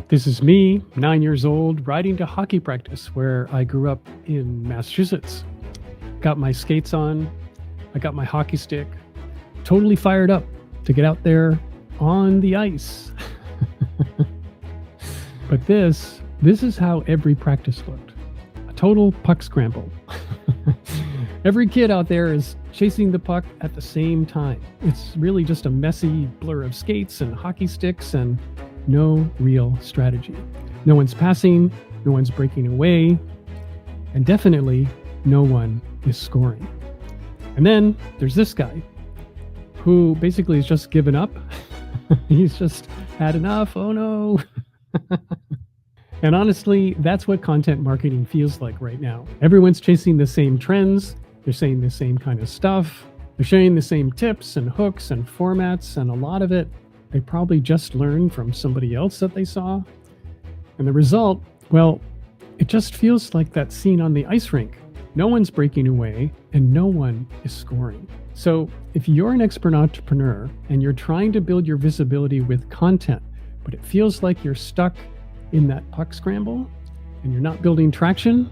This is me, 9 years old, riding to hockey practice where I grew up in Massachusetts. Got my skates on, I got my hockey stick, totally fired up to get out there on the ice. But this is how every practice looked. A total puck scramble. Every kid out there is chasing the puck at the same time. It's really just a messy blur of skates and hockey sticks and no real strategy. No one's passing, no one's breaking away, and definitely no one is scoring. And then there's this guy who basically has just given up. He's just had enough. Oh no. And honestly, that's what content marketing feels like right now. Everyone's chasing the same trends. They're saying the same kind of stuff. They're sharing the same tips and hooks and formats, and a lot of it they probably just learned from somebody else that they saw. And the result, well, it just feels like that scene on the ice rink. No one's breaking away and no one is scoring. So if you're an expert entrepreneur and you're trying to build your visibility with content, but it feels like you're stuck in that puck scramble and you're not building traction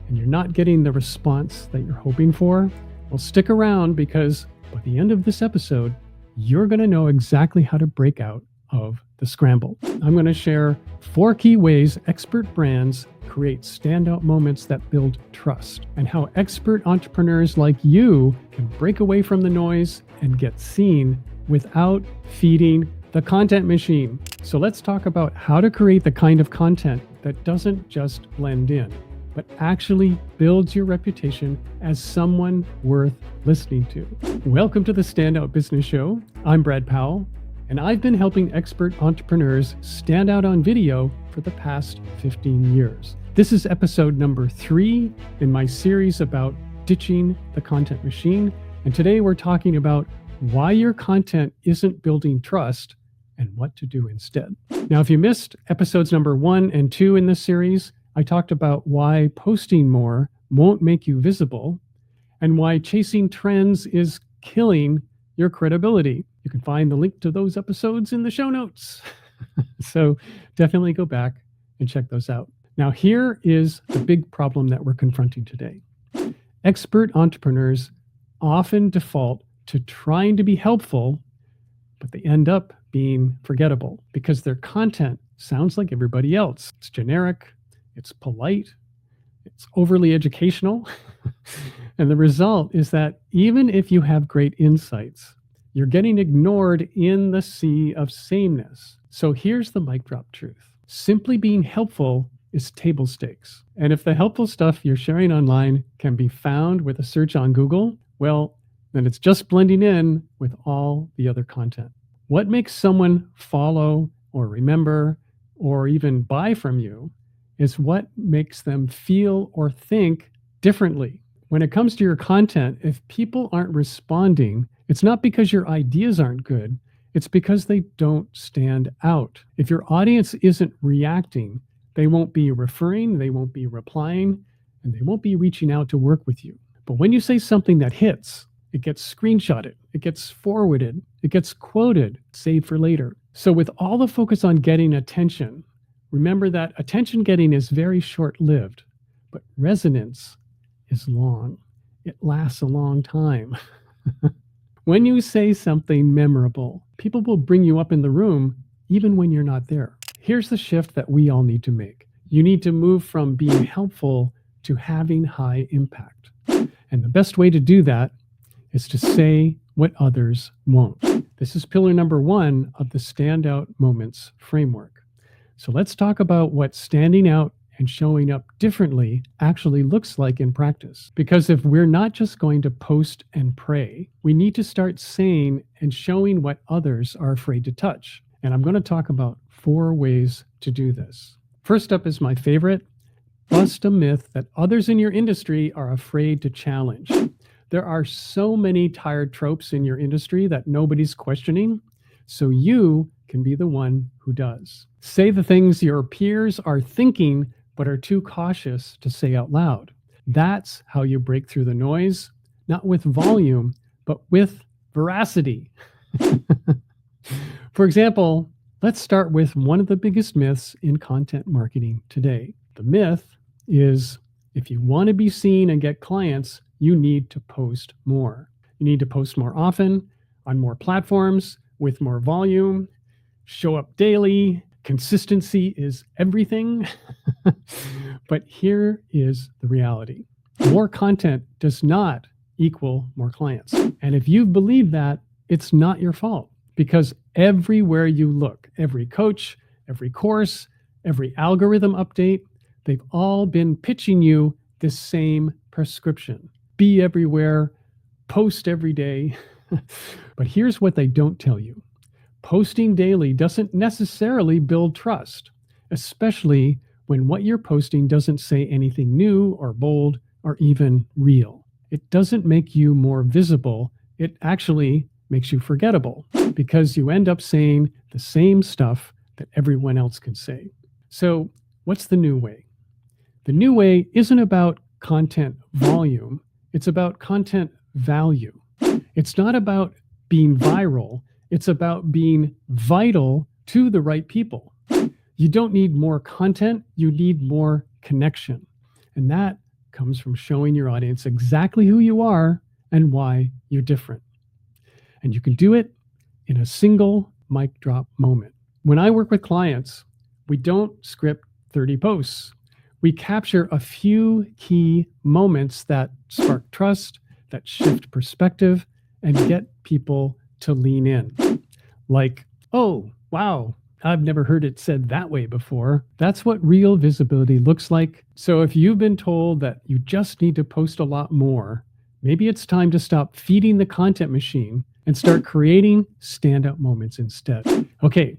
and you're not getting the response that you're hoping for, well, stick around because by the end of this episode, you're going to know exactly how to break out of the scramble. I'm going to share 4 key ways expert brands create standout moments that build trust, and how expert entrepreneurs like you can break away from the noise and get seen without feeding the content machine. So let's talk about how to create the kind of content that doesn't just blend in, but actually builds your reputation as someone worth listening to. Welcome to the Standout Business Show. I'm Brad Powell, and I've been helping expert entrepreneurs stand out on video for the past 15 years. This is episode number 3 in my series about ditching the content machine. And today we're talking about why your content isn't building trust and what to do instead. Now, if you missed episodes number 1 and 2 in this series, I talked about why posting more won't make you visible and why chasing trends is killing your credibility. You can find the link to those episodes in the show notes. So definitely go back and check those out. Now, here is the big problem that we're confronting today. Expert entrepreneurs often default to trying to be helpful, but they end up being forgettable because their content sounds like everybody else. It's generic. It's polite, it's overly educational, and the result is that even if you have great insights, you're getting ignored in the sea of sameness. So here's the mic drop truth. Simply being helpful is table stakes. And if the helpful stuff you're sharing online can be found with a search on Google, well, then it's just blending in with all the other content. What makes someone follow or remember or even buy from you is what makes them feel or think differently. When it comes to your content, if people aren't responding, it's not because your ideas aren't good, it's because they don't stand out. If your audience isn't reacting, they won't be referring, they won't be replying, and they won't be reaching out to work with you. But when you say something that hits, it gets screenshotted, it gets forwarded, it gets quoted, saved for later. So with all the focus on getting attention, remember that attention getting is very short-lived, but resonance is long. It lasts a long time. When you say something memorable, people will bring you up in the room even when you're not there. Here's the shift that we all need to make. You need to move from being helpful to having high impact. And the best way to do that is to say what others won't. This is pillar number 1 of the Standout Moments framework. So let's talk about what standing out and showing up differently actually looks like in practice. Because if we're not just going to post and pray, we need to start saying and showing what others are afraid to touch. And I'm going to talk about 4 ways to do this. First up is my favorite. Bust a myth that others in your industry are afraid to challenge. There are so many tired tropes in your industry that nobody's questioning. So you can be the one who does. Say the things your peers are thinking but are too cautious to say out loud. That's how you break through the noise, not with volume, but with veracity. For example, Let's start with one of the biggest myths in content marketing today. The myth is if you want to be seen and get clients, you need to post more. You need to post more often, on more platforms, with more volume, show up daily. Consistency is everything. But here is the reality. More content does not equal more clients. And if you believe that, it's not your fault, because everywhere you look, every coach, every course, every algorithm update, they've all been pitching you the same prescription. Be everywhere, post every day. But here's what they don't tell you. Posting daily doesn't necessarily build trust, especially when what you're posting doesn't say anything new or bold or even real. It doesn't make you more visible. It actually makes you forgettable, because you end up saying the same stuff that everyone else can say. So what's the new way? The new way isn't about content volume. It's about content value. It's not about being viral. It's about being vital to the right people. You don't need more content. You need more connection. And that comes from showing your audience exactly who you are and why you're different. And you can do it in a single mic drop moment. When I work with clients, we don't script 30 posts. We capture a few key moments that spark trust, that shift perspective, and get people to lean in. Like, oh, wow, I've never heard it said that way before. That's what real visibility looks like. So if you've been told that you just need to post a lot more, maybe it's time to stop feeding the content machine and start creating standout moments instead. Okay,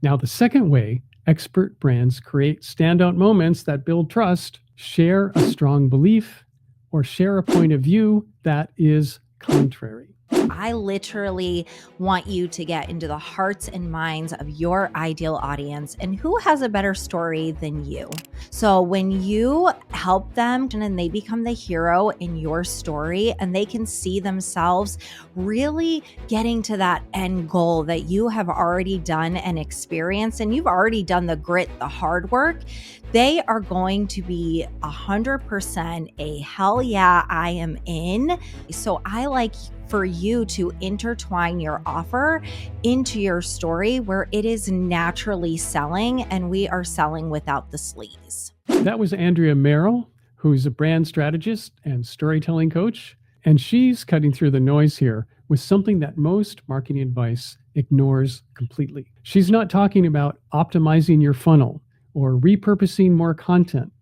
now the second way expert brands create standout moments that build trust: share a strong belief or share a point of view that is contrary. I literally want you to get into the hearts and minds of your ideal audience, and who has a better story than you. So when you help them and they become the hero in your story, and they can see themselves really getting to that end goal that you have already done and experienced, and you've already done the grit, the hard work, they are going to be 100% a hell yeah, I am in. So I like for you to intertwine your offer into your story where it is naturally selling, and we are selling without the sleaze. That was Andrea Merrill, who's a brand strategist and storytelling coach. And she's cutting through the noise here with something that most marketing advice ignores completely. She's not talking about optimizing your funnel or repurposing more content.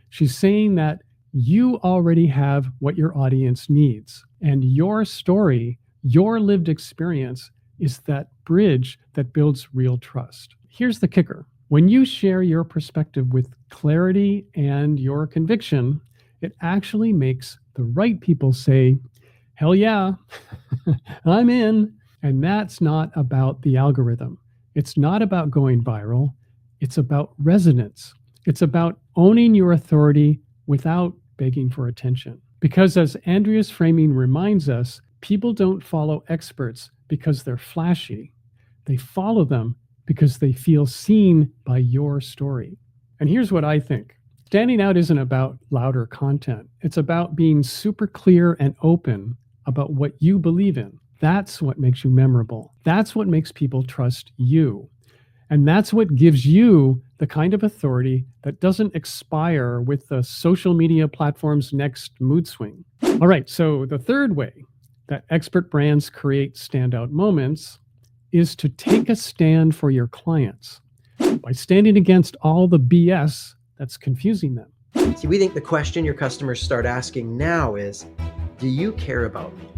She's saying that you already have what your audience needs. And your story, your lived experience, is that bridge that builds real trust. Here's the kicker. When you share your perspective with clarity and your conviction, it actually makes the right people say, hell yeah, I'm in. And that's not about the algorithm. It's not about going viral. It's about resonance. It's about owning your authority without begging for attention. Because as Andrea's framing reminds us, people don't follow experts because they're flashy. They follow them because they feel seen by your story. And here's what I think. Standing out isn't about louder content. It's about being super clear and open about what you believe in. That's what makes you memorable. That's what makes people trust you. And that's what gives you the kind of authority that doesn't expire with the social media platform's next mood swing. All right, so the third way that expert brands create standout moments is to take a stand for your clients by standing against all the BS that's confusing them. See, we think the question your customers start asking now is, do you care about me?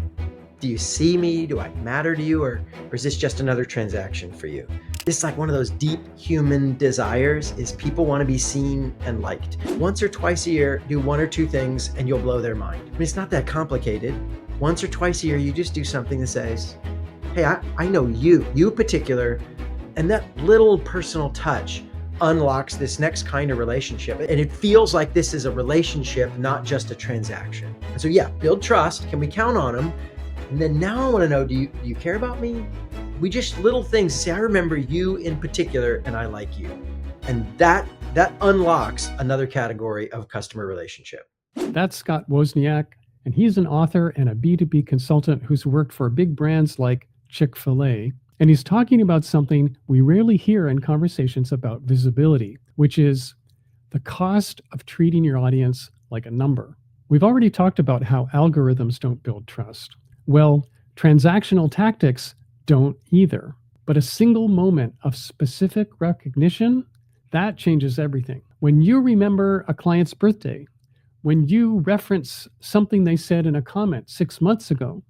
Do you see me? Do I matter to you? Or is this just another transaction for you? It's like one of those deep human desires is people want to be seen and liked. Once or twice a year, do one or two things and you'll blow their mind. I mean, it's not that complicated. Once or twice a year, you just do something that says, hey, I know you in particular, and that little personal touch unlocks this next kind of relationship. And it feels like this is a relationship, not just a transaction. And so yeah, build trust. Can we count on them? And then now I want to know, do you care about me? we just little things say, I remember you in particular and I like you. And that unlocks another category of customer relationship. That's Scott Wozniak, and he's an author and a B2B consultant who's worked for big brands like Chick-fil-A. And he's talking about something we rarely hear in conversations about visibility, which is the cost of treating your audience like a number. We've already talked about how algorithms don't build trust. Well, transactional tactics don't either. But a single moment of specific recognition, that changes everything. When you remember a client's birthday, when you reference something they said in a comment 6 months ago,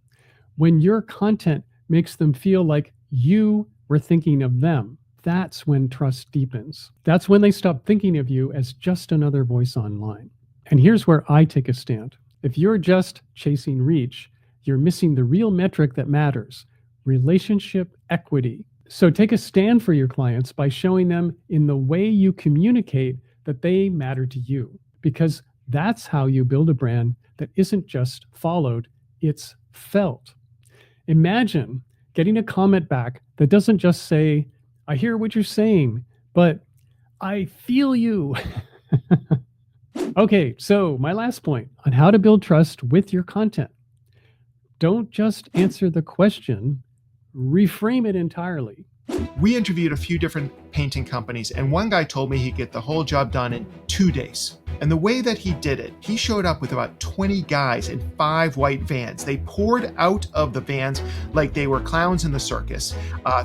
when your content makes them feel like you were thinking of them, that's when trust deepens. That's when they stop thinking of you as just another voice online. And here's where I take a stand. If you're just chasing reach, you're missing the real metric that matters, relationship equity. So take a stand for your clients by showing them in the way you communicate that they matter to you, because that's how you build a brand that isn't just followed, it's felt. Imagine getting a comment back that doesn't just say, I hear what you're saying, but I feel you. Okay, so my last point on how to build trust with your content. Don't just answer the question, reframe it entirely. We interviewed a few different painting companies, and one guy told me he'd get the whole job done in 2 days. And the way that he did it, he showed up with about 20 guys in 5 white vans. They poured out of the vans like they were clowns in the circus,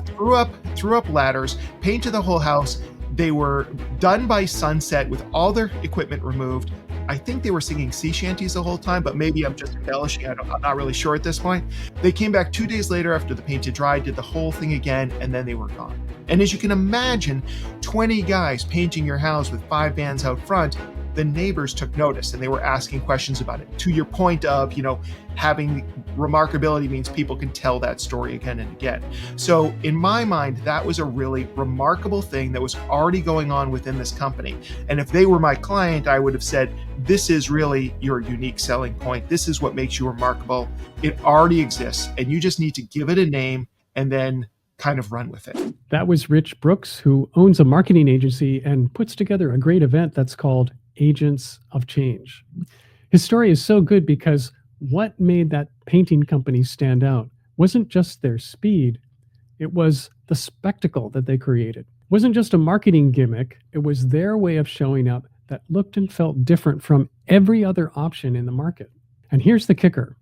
threw up ladders, painted the whole house. They were done by sunset with all their equipment removed. I think they were singing sea shanties the whole time, but maybe I'm just embellishing. I'm not really sure at this point. They came back 2 days later after the paint had dried, did the whole thing again, and then they were gone. And as you can imagine, 20 guys painting your house with 5 vans out front, the neighbors took notice and they were asking questions about it. To your point of, having remarkability means people can tell that story again and again. So in my mind, that was a really remarkable thing that was already going on within this company. And if they were my client, I would have said, this is really your unique selling point. This is what makes you remarkable. It already exists and you just need to give it a name and then kind of run with it. That was Rich Brooks, who owns a marketing agency and puts together a great event that's called Agents of Change. His story is so good because what made that painting company stand out wasn't just their speed, it was the spectacle that they created. It wasn't just a marketing gimmick, it was their way of showing up that looked and felt different from every other option in the market. And here's the kicker.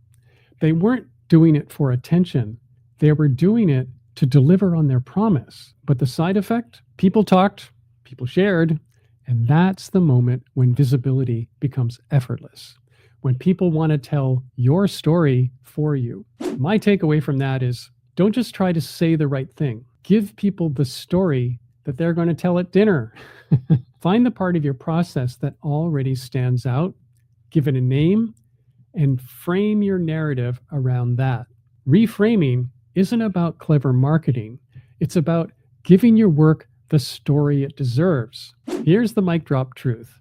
They weren't doing it for attention, they were doing it to deliver on their promise. But the side effect? People talked, people shared, and that's the moment when visibility becomes effortless, when people want to tell your story for you. My takeaway from that is don't just try to say the right thing. Give people the story that they're going to tell at dinner. Find the part of your process that already stands out, give it a name, and frame your narrative around that. Reframing isn't about clever marketing. It's about giving your work the story it deserves. Here's the mic drop truth.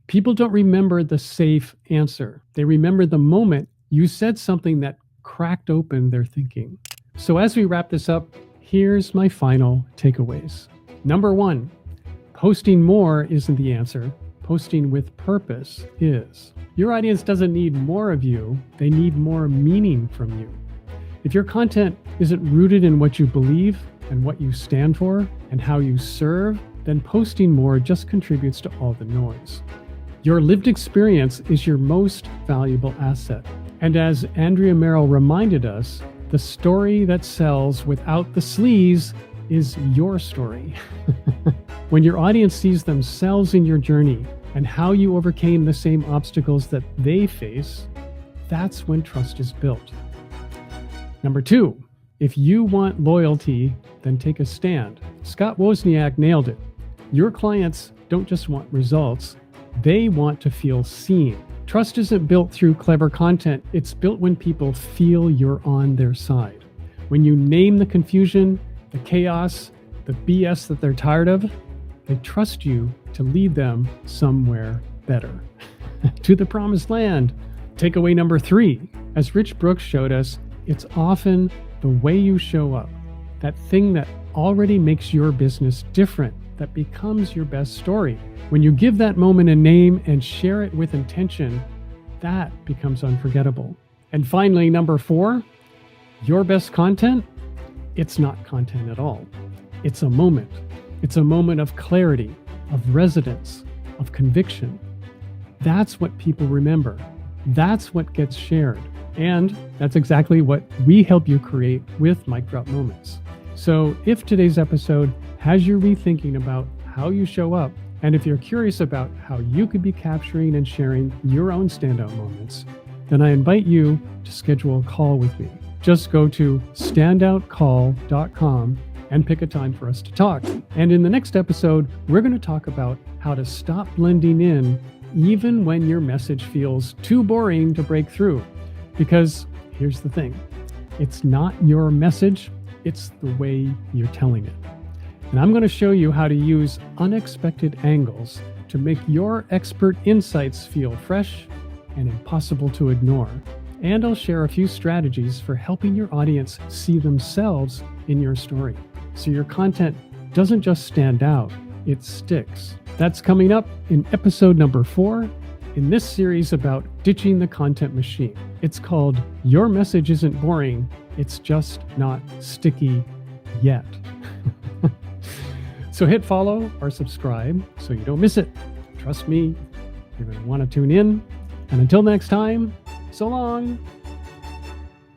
People don't remember the safe answer. They remember the moment you said something that cracked open their thinking. So as we wrap this up, here's my final takeaways. Number 1, posting more isn't the answer. Posting with purpose is. Your audience doesn't need more of you. They need more meaning from you. If your content isn't rooted in what you believe and what you stand for and how you serve, then posting more just contributes to all the noise. Your lived experience is your most valuable asset. And as Andrea Merrill reminded us, the story that sells without the sleaze is your story. When your audience sees themselves in your journey and how you overcame the same obstacles that they face, that's when trust is built. Number 2, if you want loyalty, then take a stand. Scott Wozniak nailed it. Your clients don't just want results, they want to feel seen. Trust isn't built through clever content, it's built when people feel you're on their side. When you name the confusion, the chaos, the BS that they're tired of, they trust you to lead them somewhere better. To the promised land. Takeaway number 3, as Rich Brooks showed us, it's often the way you show up that thing that already makes your business different, that becomes your best story. When you give that moment a name and share it with intention, that becomes unforgettable. And finally, number 4, your best content, it's not content at all. It's a moment. It's a moment of clarity, of resonance, of conviction. That's what people remember. That's what gets shared. And that's exactly what we help you create with Mic Drop Moments. So if today's episode has you rethinking about how you show up, and if you're curious about how you could be capturing and sharing your own standout moments, then I invite you to schedule a call with me. Just go to standoutcall.com and pick a time for us to talk. And in the next episode, we're going to talk about how to stop blending in even when your message feels too boring to break through. Because here's the thing, it's not your message, it's the way you're telling it. And I'm going to show you how to use unexpected angles to make your expert insights feel fresh and impossible to ignore. And I'll share a few strategies for helping your audience see themselves in your story, so your content doesn't just stand out, it sticks. That's coming up in episode number 4 in this series about ditching the content machine. It's called Your Message Isn't Boring, It's Just Not Sticky Yet. So hit follow or subscribe so you don't miss it. Trust me, you're going to want to tune in. And until next time, so long.